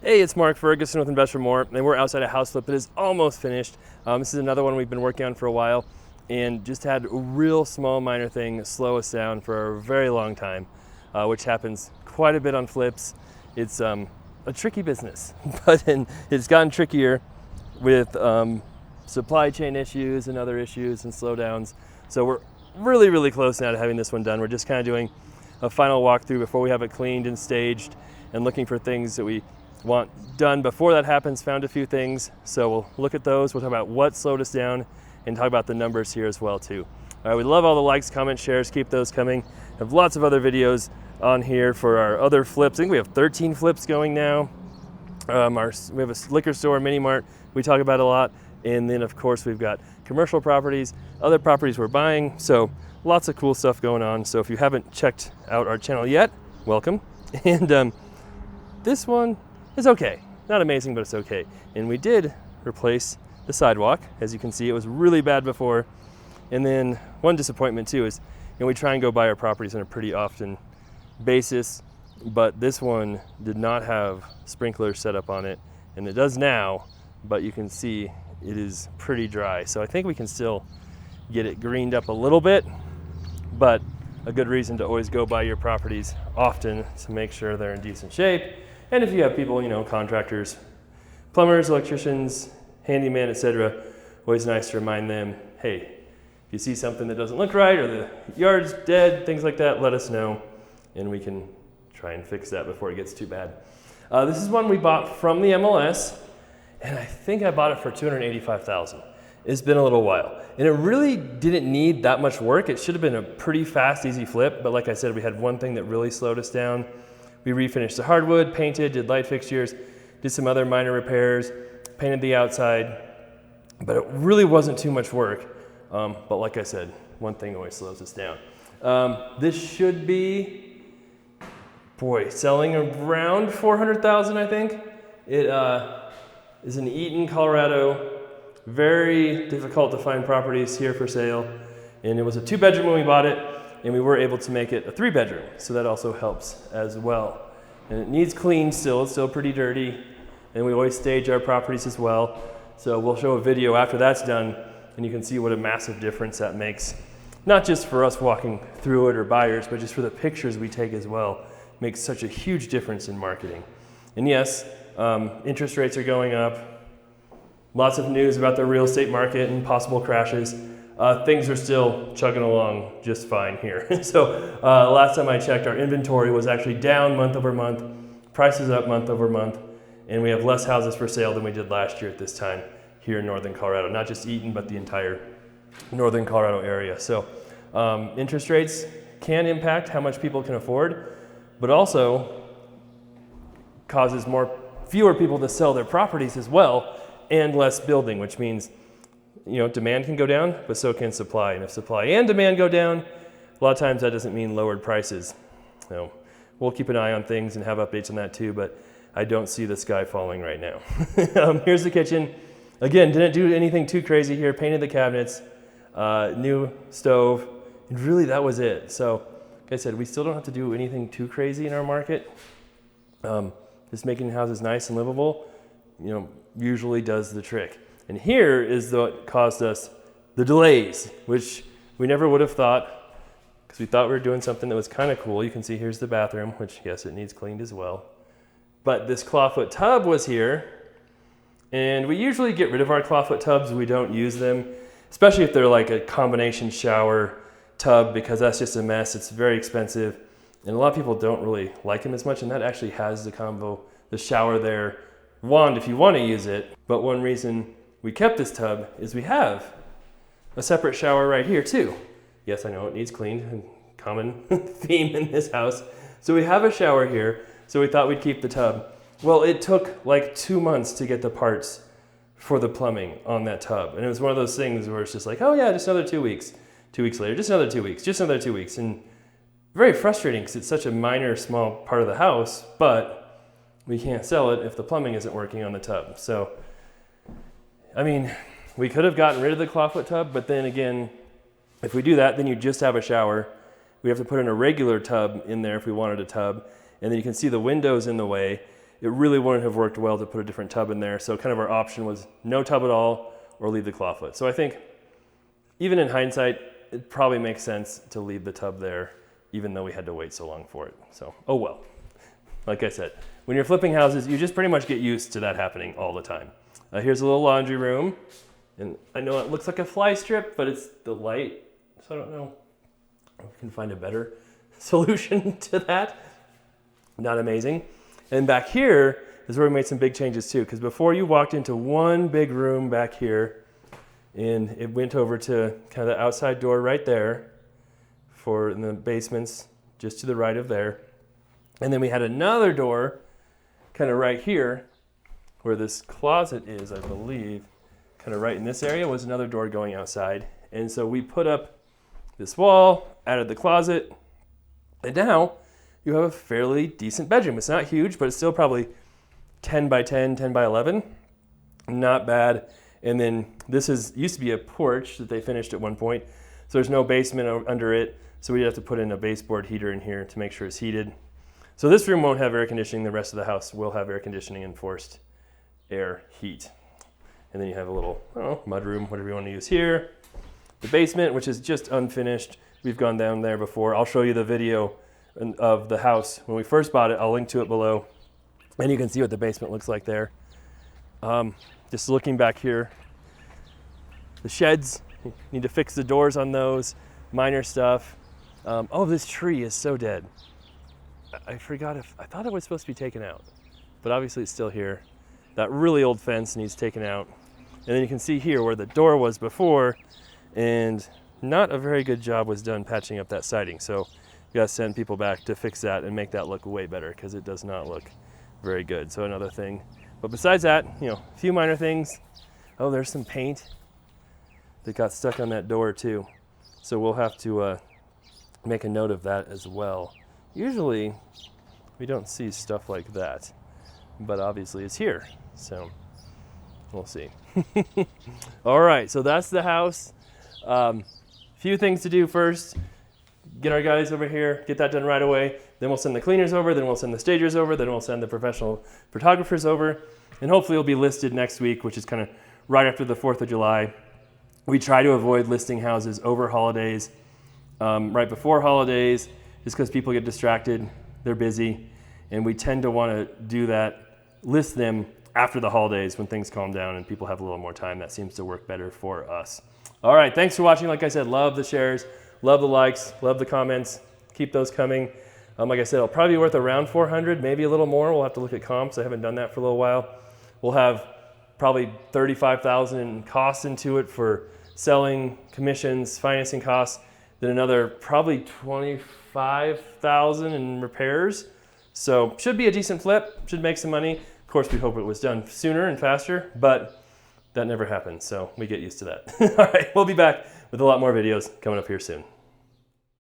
Hey, it's Mark Ferguson with Invest for More, and we're outside a house flip that is almost finished. This is another one we've been working on for a while, and just had a real small minor thing slow us down for a very long time, which happens quite a bit on flips. It's a tricky business, but it's gotten trickier with supply chain issues and other issues and slowdowns. So we're really close now to having this one done. We're just kind of doing a final walkthrough before we have it cleaned and staged, and looking for things that we want done before that happens. Found a few things, so we'll look at those. We'll talk about what slowed us down and talk about the numbers here as well too. We love all the likes, comments, shares. Keep those coming. Have lots of other videos on here for our other flips. I think we have 13 flips going now. We have a liquor store, mini mart, we talk about a lot. And then of course we've got commercial properties, other properties we're buying. So lots of cool stuff going on. So if you haven't checked out our channel yet, welcome. And this one is okay. Not amazing, but it's okay. And we did replace the sidewalk. As you can see, it was really bad before. And then one disappointment too is, we try and go buy our properties on a pretty often basis, but this one did not have sprinklers set up on it, and it does now, but you can see it is pretty dry. So I think we can still get it greened up a little bit, but a good reason to always go buy your properties often to make sure they're in decent shape. And if you have people, contractors, plumbers, electricians, handyman, etc., always nice to remind them, hey, if you see something that doesn't look right or the yard's dead, things like that, let us know and we can try and fix that before it gets too bad. This is one we bought from the MLS, and I think I bought it for $285,000. It's been a little while, and it really didn't need that much work. It should have been a pretty fast, easy flip, but like I said, we had one thing that really slowed us down. We refinished the hardwood, painted, did light fixtures, did some other minor repairs, painted the outside, but it really wasn't too much work. But like I said, one thing always slows us down. This should be, selling around $400,000, I think. It is in Eaton, Colorado. Very difficult to find properties here for sale. And it was a 2-bedroom when we bought it, and we were able to make it a 3-bedroom. So that also helps as well. And it needs cleaned still. It's still pretty dirty. And we always stage our properties as well. So we'll show a video after that's done, and you can see what a massive difference that makes. Not just for us walking through it or buyers, but just for the pictures we take as well. Makes such a huge difference in marketing. And yes, interest rates are going up. Lots of news about the real estate market and possible crashes. Things are still chugging along just fine here. So last time I checked, our inventory was actually down month over month, prices up month over month, and we have less houses for sale than we did last year at this time here in Northern Colorado. Not just Eaton, but the entire Northern Colorado area. So interest rates can impact how much people can afford, but also causes fewer people to sell their properties as well, and less building, which means demand can go down, but so can supply. And if supply and demand go down, a lot of times that doesn't mean lowered prices. We'll keep an eye on things and have updates on that too, but I don't see the sky falling right now. Here's the kitchen. Again, didn't do anything too crazy here. Painted the cabinets, new stove, and really that was it. So, like I said, we still don't have to do anything too crazy in our market. Just making houses nice and livable, usually does the trick. And here is what caused us the delays, which we never would have thought, because we thought we were doing something that was kind of cool. You can see here's the bathroom, which yes, it needs cleaned as well. But this clawfoot tub was here, and we usually get rid of our clawfoot tubs. We don't use them, especially if they're like a combination shower tub, because that's just a mess. It's very expensive, and a lot of people don't really like them as much, and that actually has the shower there, wand if you want to use it. But one reason we kept this tub is we have a separate shower right here too. Yes, I know it needs cleaned, a common theme in this house. So we have a shower here, so we thought we'd keep the tub. Well, it took like 2 months to get the parts for the plumbing on that tub. And it was one of those things where it's just like, oh yeah, just another 2 weeks. 2 weeks later, just another 2 weeks, just another 2 weeks. And very frustrating because it's such a minor, small part of the house, but we can't sell it if the plumbing isn't working on the tub. So, I mean, we could have gotten rid of the clawfoot tub, but then again, if we do that, then you just have a shower. We have to put in a regular tub in there if we wanted a tub. And then you can see the windows in the way. it really wouldn't have worked well to put a different tub in there. So kind of our option was no tub at all or leave the clawfoot. So I think even in hindsight, it probably makes sense to leave the tub there, even though we had to wait so long for it. So, oh well. Like I said, when you're flipping houses, you just pretty much get used to that happening all the time. Here's a little laundry room. And I know it looks like a fly strip, but it's the light. So I don't know if we can find a better solution to that. Not amazing. And back here is where we made some big changes too, because before you walked into one big room back here, and it went over to kind of the outside door right there for in the basements, just to the right of there. And then we had another door kind of right here where this closet is, I believe, kind of right in this area was another door going outside. And so we put up this wall, added the closet, and now you have a fairly decent bedroom. It's not huge, but it's still probably 10 by 10, 10 by 11. Not bad. And then this used to be a porch that they finished at one point. So there's no basement under it. So we have to put in a baseboard heater in here to make sure it's heated. So this room won't have air conditioning. The rest of the house will have air conditioning and forced air heat. And then you have a little mud room, whatever you want to use here. The basement, which is just unfinished. We've gone down there before. I'll show you the video of the house when we first bought it. I'll link to it below. And you can see what the basement looks like there. Just looking back here, the sheds, need to fix the doors on those, minor stuff. Oh, this tree is so dead. I forgot I thought it was supposed to be taken out, but obviously it's still here. That really old fence needs taken out. And then you can see here where the door was before, and not a very good job was done patching up that siding. So we gotta send people back to fix that and make that look way better, because it does not look very good. So another thing. But besides that, a few minor things. Oh, there's some paint that got stuck on that door too. So we'll have to make a note of that as well. Usually we don't see stuff like that, but obviously it's here. So we'll see. All right, so that's the house. Few things to do first. Get our guys over here, get that done right away. Then we'll send the cleaners over, then we'll send the stagers over, then we'll send the professional photographers over. And hopefully it'll be listed next week, which is kind of right after the 4th of July. We try to avoid listing houses over holidays, right before holidays, just because people get distracted, they're busy. And we tend to want to do that, list them after the holidays when things calm down and people have a little more time. That seems to work better for us. All right, thanks for watching. Like I said, love the shares, love the likes, love the comments. Keep those coming. Like I said, it'll probably be worth around 400, maybe a little more. We'll have to look at comps. I haven't done that for a little while. We'll have probably 35,000 in costs into it for selling, commissions, financing costs, then another probably 25,000 in repairs. So should be a decent flip, should make some money. Of course, we hope it was done sooner and faster, but that never happens. So we get used to that. All right, we'll be back with a lot more videos coming up here soon.